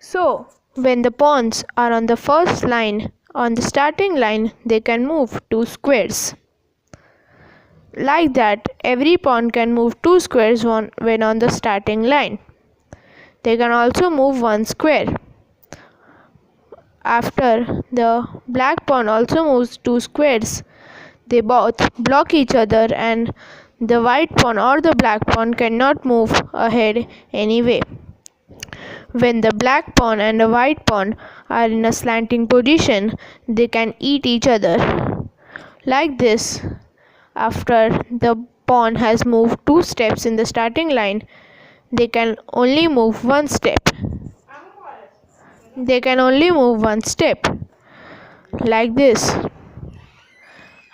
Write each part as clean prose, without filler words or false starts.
So, when the pawns are on the first line, on the starting line, they can move 2 squares. Like that, every pawn can move 2 squares when on the starting line. They can also move 1 square. After the black pawn also moves 2 squares, they both block each other and the white pawn or the black pawn cannot move ahead anyway. When the black pawn and the white pawn are in a slanting position, they can eat each other. Like this, after the pawn has moved 2 steps in the starting line, they can only move 1 step. They can only move 1 step. Like this,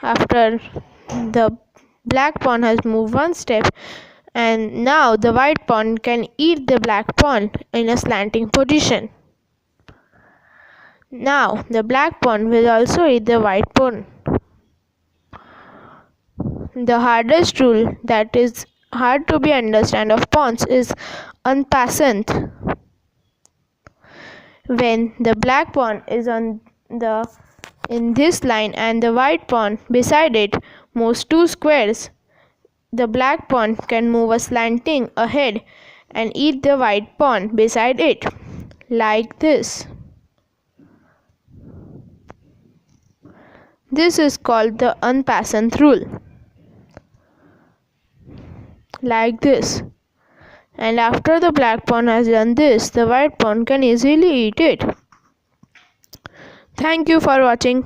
after the black pawn has moved 1 step, and now the white pawn can eat the black pawn in a slanting position. Now the black pawn will also eat the white pawn. The hardest rule that is hard to be understood of pawns is unpassant. When the black pawn is in this line and the white pawn beside it moves 2 squares, the black pawn can move a slanting ahead and eat the white pawn beside it, like this. This is called the unpassant rule. Like this. And after the black pawn has done this, the white pawn can easily eat it. Thank you for watching.